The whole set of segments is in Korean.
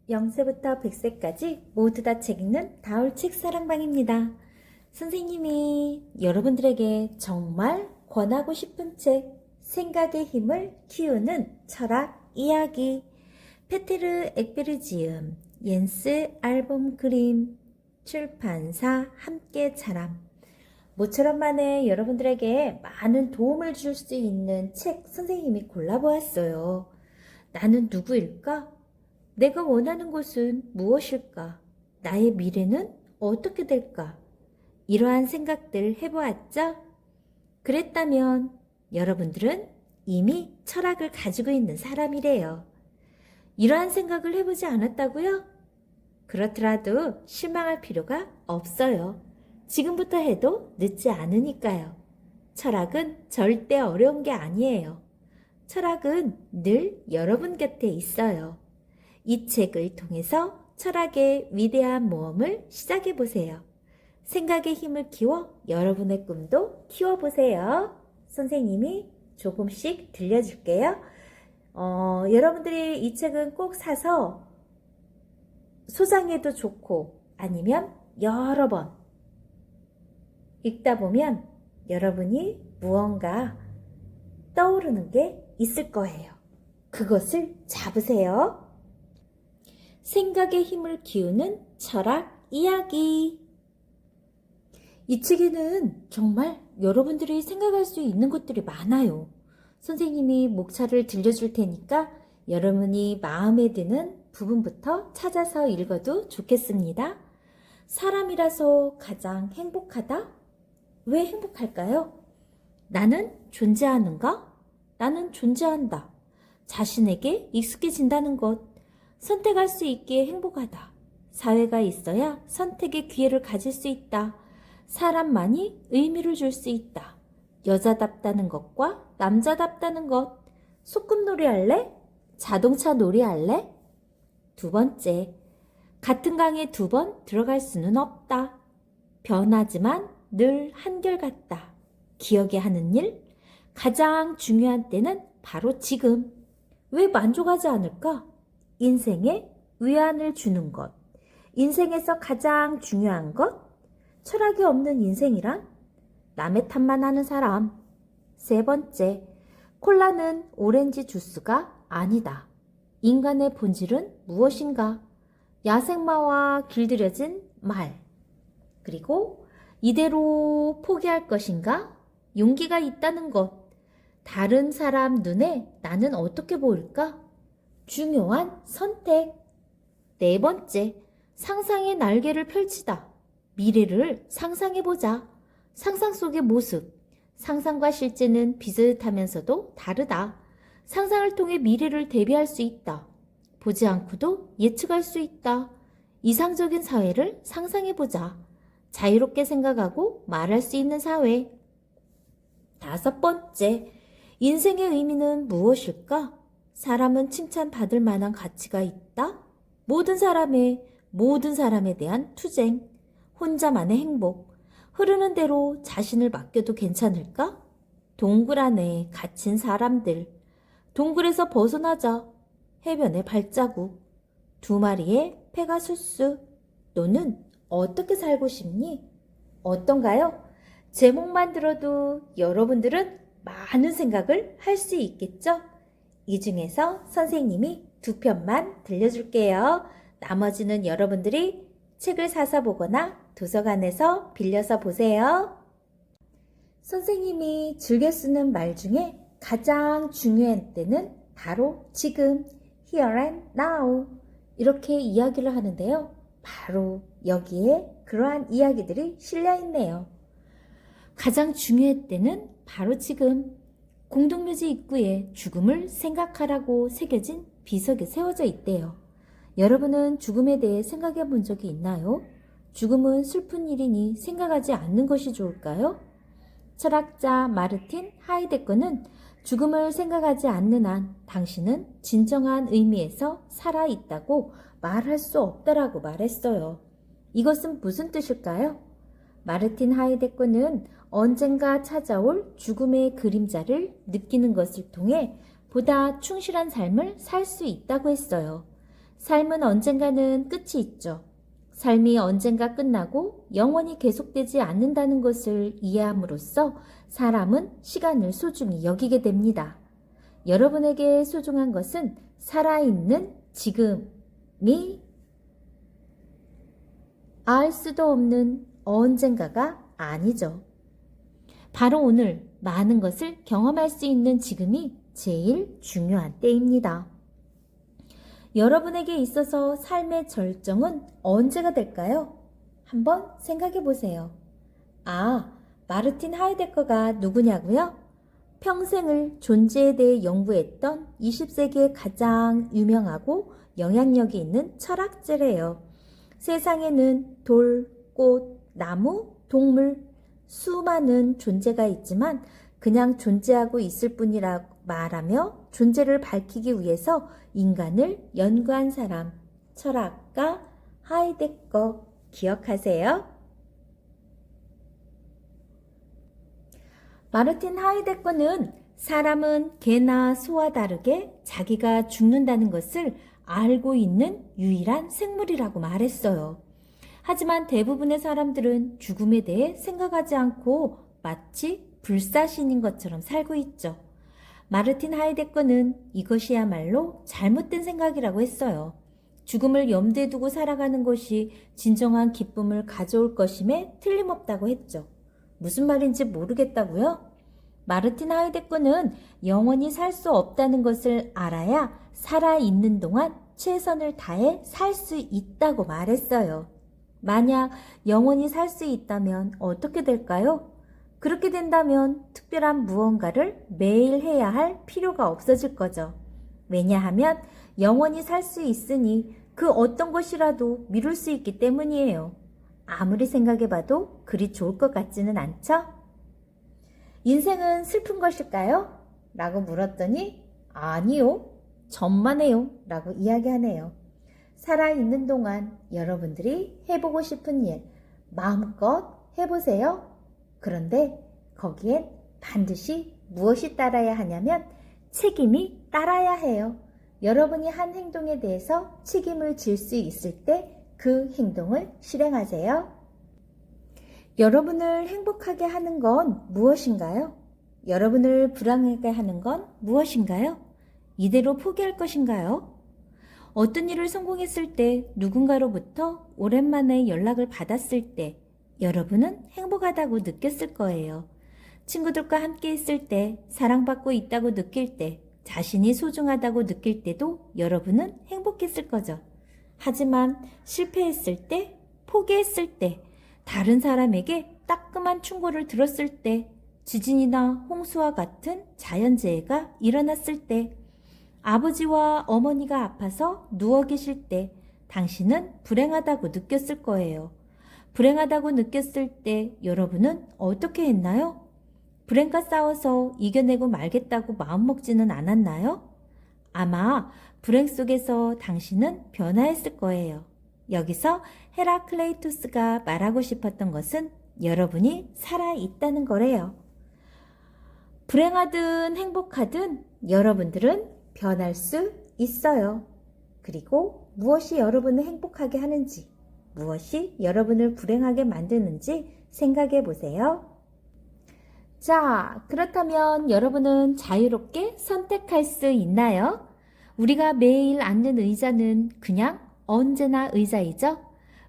0세부터 100세까지 모두 다 책 읽는 다올 책사랑방입니다. 선생님이 여러분들에게 정말 권하고 싶은 책, 생각의 힘을 키우는 철학 이야기, 페테르 엑베르지움, 옌스 앨범 그림, 출판사 함께 자람. 모처럼 만에 여러분들에게 많은 도움을 줄 수 있는 책 선생님이 골라보았어요. 나는 누구일까? 내가 원하는 곳은 무엇일까? 나의 미래는 어떻게 될까? 이러한 생각들 해보았죠? 그랬다면 여러분들은 이미 철학을 가지고 있는 사람이래요. 이러한 생각을 해보지 않았다고요? 그렇더라도 실망할 필요가 없어요. 지금부터 해도 늦지 않으니까요. 철학은 절대 어려운 게 아니에요. 철학은 늘 여러분 곁에 있어요. 이 책을 통해서 철학의 위대한 모험을 시작해보세요. 생각의 힘을 키워 여러분의 꿈도 키워보세요. 선생님이 조금씩 들려줄게요. 여러분들이 이 책은 꼭 사서 소장해도 좋고 아니면 여러 번 읽다 보면 여러분이 무언가 떠오르는 게 있을 거예요. 그것을 잡으세요. 생각의 힘을 키우는 철학 이야기. 이 책에는 정말 여러분들이 생각할 수 있는 것들이 많아요. 선생님이 목차를 들려줄 테니까 여러분이 마음에 드는 부분부터 찾아서 읽어도 좋겠습니다. 사람이라서 가장 행복하다? 왜 행복할까요? 나는 존재하는가? 나는 존재한다. 자신에게 익숙해진다는 것. 선택할 수 있기에 행복하다. 사회가 있어야 선택의 기회를 가질 수 있다. 사람만이 의미를 줄 수 있다. 여자답다는 것과 남자답다는 것. 소꿉놀이 할래? 자동차 놀이 할래? 두 번째, 같은 강에 2번 들어갈 수는 없다. 변하지만 늘 한결같다. 기억에 하는 일? 가장 중요한 때는 바로 지금. 왜 만족하지 않을까? 인생에 위안을 주는 것. 인생에서 가장 중요한 것? 철학이 없는 인생이란? 남의 탓만 하는 사람. 세 번째, 콜라는 오렌지 주스가 아니다. 인간의 본질은 무엇인가? 야생마와 길들여진 말. 그리고 이대로 포기할 것인가? 용기가 있다는 것. 다른 사람 눈에 나는 어떻게 보일까? 중요한 선택. 네 번째, 상상의 날개를 펼치다. 미래를 상상해보자. 상상 속의 모습. 상상과 실제는 비슷하면서도 다르다. 상상을 통해 미래를 대비할 수 있다. 보지 않고도 예측할 수 있다. 이상적인 사회를 상상해보자. 자유롭게 생각하고 말할 수 있는 사회. 다섯 번째, 인생의 의미는 무엇일까? 사람은 칭찬받을 만한 가치가 있다? 모든 사람에 대한 투쟁, 혼자만의 행복, 흐르는 대로 자신을 맡겨도 괜찮을까? 동굴 안에 갇힌 사람들, 동굴에서 벗어나자, 해변의 발자국, 2마리의 페가수스, 너는 어떻게 살고 싶니? 어떤가요? 제목만 들어도 여러분들은 많은 생각을 할 수 있겠죠? 이 중에서 선생님이 2편만 들려줄게요. 나머지는 여러분들이 책을 사서 보거나 도서관에서 빌려서 보세요. 선생님이 즐겨 쓰는 말 중에 가장 중요한 때는 바로 지금, here and now 이렇게 이야기를 하는데요. 바로 여기에 그러한 이야기들이 실려 있네요. 가장 중요한 때는 바로 지금. 공동묘지 입구에 죽음을 생각하라고 새겨진 비석이 세워져 있대요. 여러분은 죽음에 대해 생각해 본 적이 있나요? 죽음은 슬픈 일이니 생각하지 않는 것이 좋을까요? 철학자 마르틴 하이데거는 죽음을 생각하지 않는 한 당신은 진정한 의미에서 살아있다고 말할 수 없다라고 말했어요. 이것은 무슨 뜻일까요? 마르틴 하이데거는 언젠가 찾아올 죽음의 그림자를 느끼는 것을 통해 보다 충실한 삶을 살 수 있다고 했어요. 삶은 언젠가는 끝이 있죠. 삶이 언젠가 끝나고 영원히 계속되지 않는다는 것을 이해함으로써 사람은 시간을 소중히 여기게 됩니다. 여러분에게 소중한 것은 살아있는 지금이 알 수도 없는 언젠가가 아니죠. 바로 오늘 많은 것을 경험할 수 있는 지금이 제일 중요한 때입니다. 여러분에게 있어서 삶의 절정은 언제가 될까요? 한번 생각해 보세요. 마르틴 하이데거가 누구냐고요? 평생을 존재에 대해 연구했던 20세기의 가장 유명하고 영향력이 있는 철학자래요. 세상에는 돌, 꽃, 나무, 동물, 수많은 존재가 있지만 그냥 존재하고 있을 뿐이라고 말하며 존재를 밝히기 위해서 인간을 연구한 사람, 철학가 하이데거 기억하세요? 마르틴 하이데거는 사람은 개나 소와 다르게 자기가 죽는다는 것을 알고 있는 유일한 생물이라고 말했어요. 하지만 대부분의 사람들은 죽음에 대해 생각하지 않고 마치 불사신인 것처럼 살고 있죠. 마르틴 하이데거는 이것이야말로 잘못된 생각이라고 했어요. 죽음을 염두에 두고 살아가는 것이 진정한 기쁨을 가져올 것임에 틀림없다고 했죠. 무슨 말인지 모르겠다고요? 마르틴 하이데거는 영원히 살 수 없다는 것을 알아야 살아있는 동안 최선을 다해 살 수 있다고 말했어요. 만약 영원히 살 수 있다면 어떻게 될까요? 그렇게 된다면 특별한 무언가를 매일 해야 할 필요가 없어질 거죠. 왜냐하면 영원히 살 수 있으니 그 어떤 것이라도 미룰 수 있기 때문이에요. 아무리 생각해봐도 그리 좋을 것 같지는 않죠? 인생은 슬픈 것일까요? 라고 물었더니 아니요, 전만해요 라고 이야기하네요. 살아있는 동안 여러분들이 해보고 싶은 일 마음껏 해보세요. 그런데 거기엔 반드시 무엇이 따라야 하냐면 책임이 따라야 해요. 여러분이 한 행동에 대해서 책임을 질 수 있을 때 그 행동을 실행하세요. 여러분을 행복하게 하는 건 무엇인가요? 여러분을 불안하게 하는 건 무엇인가요? 이대로 포기할 것인가요? 어떤 일을 성공했을 때 누군가로부터 오랜만에 연락을 받았을 때 여러분은 행복하다고 느꼈을 거예요. 친구들과 함께 있을 때, 사랑받고 있다고 느낄 때, 자신이 소중하다고 느낄 때도 여러분은 행복했을 거죠. 하지만 실패했을 때, 포기했을 때, 다른 사람에게 따끔한 충고를 들었을 때, 지진이나 홍수와 같은 자연재해가 일어났을 때, 아버지와 어머니가 아파서 누워 계실 때 당신은 불행하다고 느꼈을 거예요. 불행하다고 느꼈을 때 여러분은 어떻게 했나요? 불행과 싸워서 이겨내고 말겠다고 마음먹지는 않았나요? 아마 불행 속에서 당신은 변화했을 거예요. 여기서 헤라클레이토스가 말하고 싶었던 것은 여러분이 살아있다는 거래요. 불행하든 행복하든 여러분들은 변할 수 있어요. 그리고 무엇이 여러분을 행복하게 하는지, 무엇이 여러분을 불행하게 만드는지 생각해 보세요. 자, 그렇다면 여러분은 자유롭게 선택할 수 있나요? 우리가 매일 앉는 의자는 그냥 언제나 의자이죠?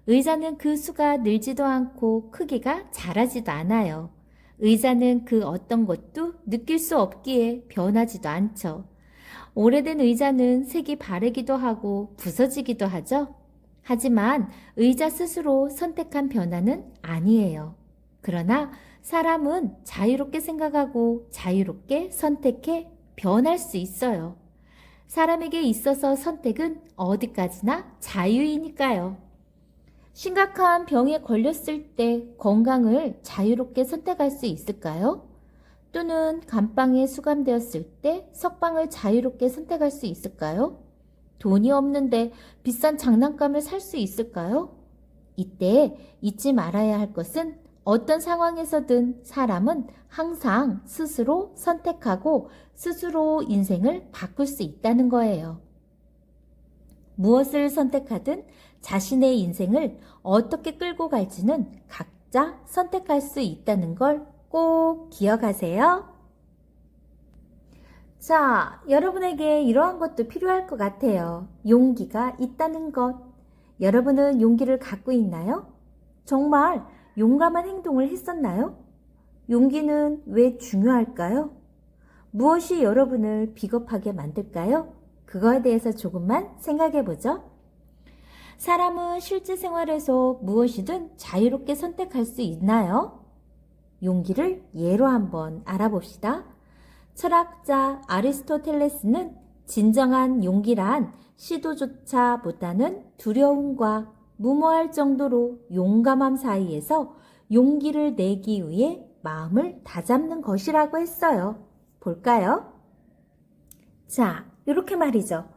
의자는 그 수가 늘지도 않고 크기가 자라지도 않아요. 의자는 그 어떤 것도 느낄 수 없기에 변하지도 않죠. 오래된 의자는 색이 바래기도 하고 부서지기도 하죠. 하지만 의자 스스로 선택한 변화는 아니에요. 그러나 사람은 자유롭게 생각하고 자유롭게 선택해 변할 수 있어요. 사람에게 있어서 선택은 어디까지나 자유이니까요. 심각한 병에 걸렸을 때 건강을 자유롭게 선택할 수 있을까요? 또는 감방에 수감되었을 때 석방을 자유롭게 선택할 수 있을까요? 돈이 없는데 비싼 장난감을 살 수 있을까요? 이때 잊지 말아야 할 것은 어떤 상황에서든 사람은 항상 스스로 선택하고 스스로 인생을 바꿀 수 있다는 거예요. 무엇을 선택하든 자신의 인생을 어떻게 끌고 갈지는 각자 선택할 수 있다는 걸 꼭 기억하세요. 자, 여러분에게 이러한 것도 필요할 것 같아요. 용기가 있다는 것. 여러분은 용기를 갖고 있나요? 정말 용감한 행동을 했었나요? 용기는 왜 중요할까요? 무엇이 여러분을 비겁하게 만들까요? 그거에 대해서 조금만 생각해 보죠. 사람은 실제 생활에서 무엇이든 자유롭게 선택할 수 있나요? 용기를 예로 한번 알아봅시다. 철학자 아리스토텔레스는 진정한 용기란 시도조차 못하는 두려움과 무모할 정도로 용감함 사이에서 용기를 내기 위해 마음을 다잡는 것이라고 했어요. 볼까요? 자, 이렇게 말이죠.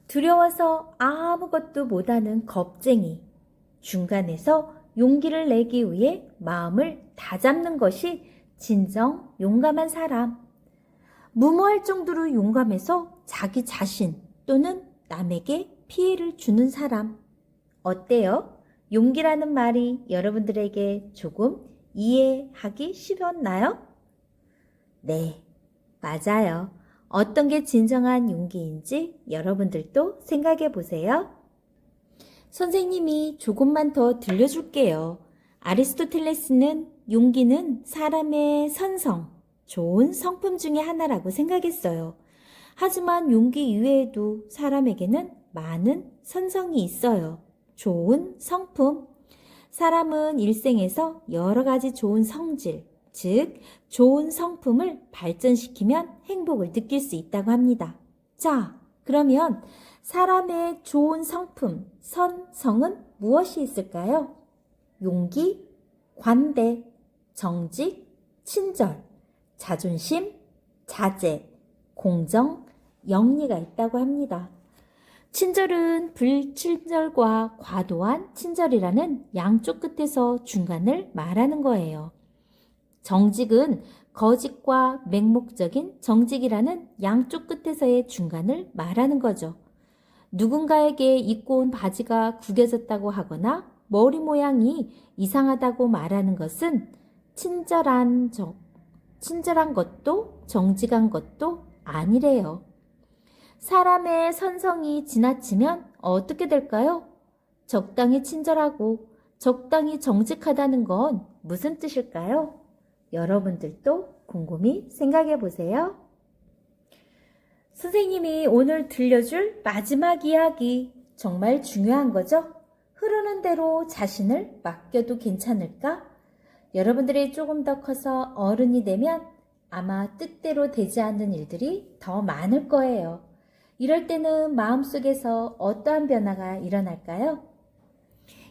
두려워서 아무것도 못하는 겁쟁이. 중간에서 용기를 내기 위해 마음을 다잡는 것이 진정 용감한 사람. 무모할 정도로 용감해서 자기 자신 또는 남에게 피해를 주는 사람. 어때요? 용기라는 말이 여러분들에게 조금 이해하기 쉬웠나요? 네, 맞아요. 어떤 게 진정한 용기인지 여러분들도 생각해 보세요. 선생님이 조금만 더 들려줄게요. 아리스토텔레스는 용기는 사람의 선성, 좋은 성품 중에 하나라고 생각했어요. 하지만 용기 이외에도 사람에게는 많은 선성이 있어요. 좋은 성품. 사람은 일생에서 여러 가지 좋은 성질, 즉 좋은 성품을 발전시키면 행복을 느낄 수 있다고 합니다. 자, 그러면 사람의 좋은 성품, 선성은 무엇이 있을까요? 용기, 관대, 정직, 친절, 자존심, 자제, 공정, 영리가 있다고 합니다. 친절은 불친절과 과도한 친절이라는 양쪽 끝에서 중간을 말하는 거예요. 정직은 거짓과 맹목적인 정직이라는 양쪽 끝에서의 중간을 말하는 거죠. 누군가에게 입고 온 바지가 구겨졌다고 하거나 머리 모양이 이상하다고 말하는 것은 친절한 것도 정직한 것도 아니래요. 사람의 선성이 지나치면 어떻게 될까요? 적당히 친절하고 적당히 정직하다는 건 무슨 뜻일까요? 여러분들도 곰곰이 생각해 보세요. 선생님이 오늘 들려줄 마지막 이야기 정말 중요한 거죠? 흐르는 대로 자신을 맡겨도 괜찮을까? 여러분들이 조금 더 커서 어른이 되면 아마 뜻대로 되지 않는 일들이 더 많을 거예요. 이럴 때는 마음속에서 어떠한 변화가 일어날까요?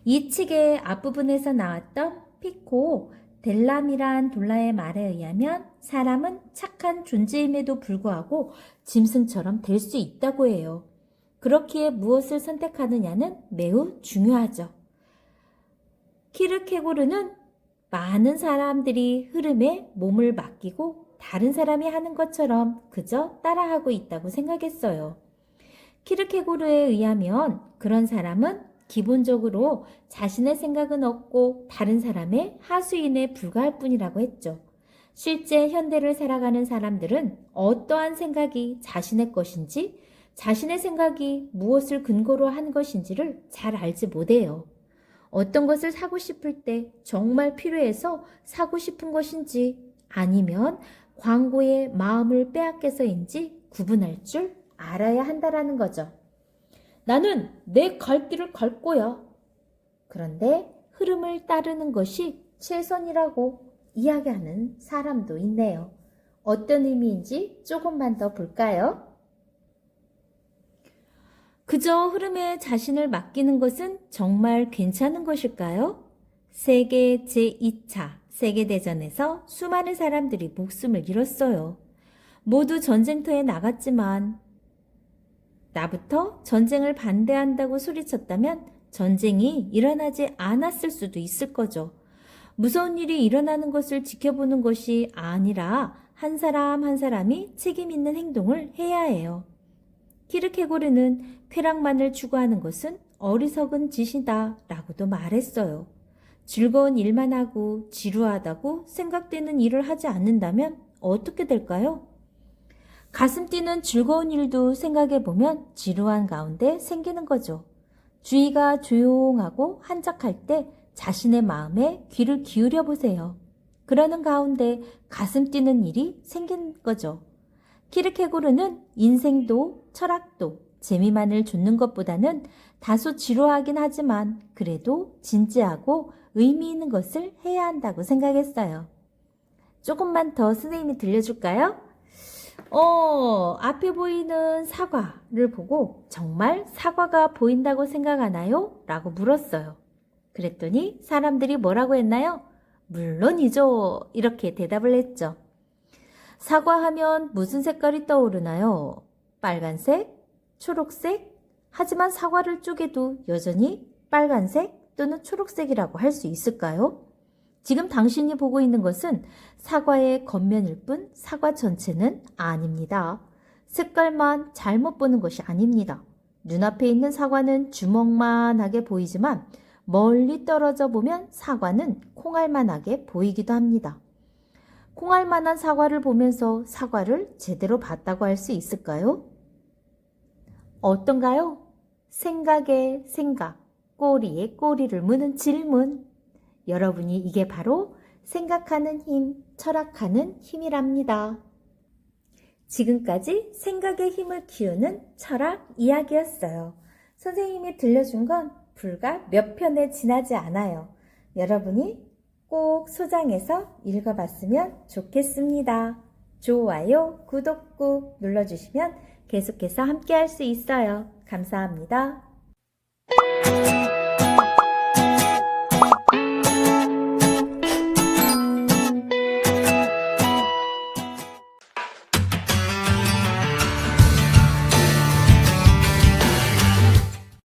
이 책의 앞부분에서 나왔던 피코 델람이란 돌라의 말에 의하면 사람은 착한 존재임에도 불구하고 짐승처럼 될 수 있다고 해요. 그렇기에 무엇을 선택하느냐는 매우 중요하죠. 키르케고르는 많은 사람들이 흐름에 몸을 맡기고 다른 사람이 하는 것처럼 그저 따라하고 있다고 생각했어요. 키르케고르에 의하면 그런 사람은 기본적으로 자신의 생각은 없고 다른 사람의 하수인에 불과할 뿐이라고 했죠. 실제 현대를 살아가는 사람들은 어떠한 생각이 자신의 것인지, 자신의 생각이 무엇을 근거로 한 것인지를 잘 알지 못해요. 어떤 것을 사고 싶을 때 정말 필요해서 사고 싶은 것인지 아니면 광고에 마음을 빼앗겨서인지 구분할 줄 알아야 한다라는 거죠. 나는 내 갈 길을 갈 거야. 그런데 흐름을 따르는 것이 최선이라고 이야기하는 사람도 있네요. 어떤 의미인지 조금만 더 볼까요? 그저 흐름에 자신을 맡기는 것은 정말 괜찮은 것일까요? 세계 제2차 세계대전에서 수많은 사람들이 목숨을 잃었어요. 모두 전쟁터에 나갔지만 나부터 전쟁을 반대한다고 소리쳤다면 전쟁이 일어나지 않았을 수도 있을 거죠. 무서운 일이 일어나는 것을 지켜보는 것이 아니라 한 사람 한 사람이 책임 있는 행동을 해야 해요. 키르케고르는 쾌락만을 추구하는 것은 어리석은 짓이다 라고도 말했어요. 즐거운 일만 하고 지루하다고 생각되는 일을 하지 않는다면 어떻게 될까요? 가슴 뛰는 즐거운 일도 생각해보면 지루한 가운데 생기는 거죠. 주위가 조용하고 한적할 때 자신의 마음에 귀를 기울여 보세요. 그러는 가운데 가슴 뛰는 일이 생긴 거죠. 키르케고르는 인생도 철학도 재미만을 줬는 것보다는 다소 지루하긴 하지만 그래도 진지하고 의미 있는 것을 해야 한다고 생각했어요. 조금만 더 선생님이 들려줄까요? 앞에 보이는 사과를 보고 정말 사과가 보인다고 생각하나요? 라고 물었어요. 그랬더니 사람들이 뭐라고 했나요? 물론이죠. 이렇게 대답을 했죠. 사과하면 무슨 색깔이 떠오르나요? 빨간색? 초록색? 하지만 사과를 쪼개도 여전히 빨간색 또는 초록색이라고 할 수 있을까요? 지금 당신이 보고 있는 것은 사과의 겉면일 뿐 사과 전체는 아닙니다. 색깔만 잘못 보는 것이 아닙니다. 눈앞에 있는 사과는 주먹만하게 보이지만 멀리 떨어져 보면 사과는 콩알만하게 보이기도 합니다. 콩알만한 사과를 보면서 사과를 제대로 봤다고 할 수 있을까요? 어떤가요? 생각에 생각, 꼬리에 꼬리를 무는 질문. 여러분이 이게 바로 생각하는 힘, 철학하는 힘이랍니다. 지금까지 생각의 힘을 키우는 철학 이야기였어요. 선생님이 들려준 건 불과 몇 편에 지나지 않아요. 여러분이 꼭 소장해서 읽어봤으면 좋겠습니다. 좋아요, 구독 꾹 눌러주시면 계속해서 함께 할 수 있어요. 감사합니다.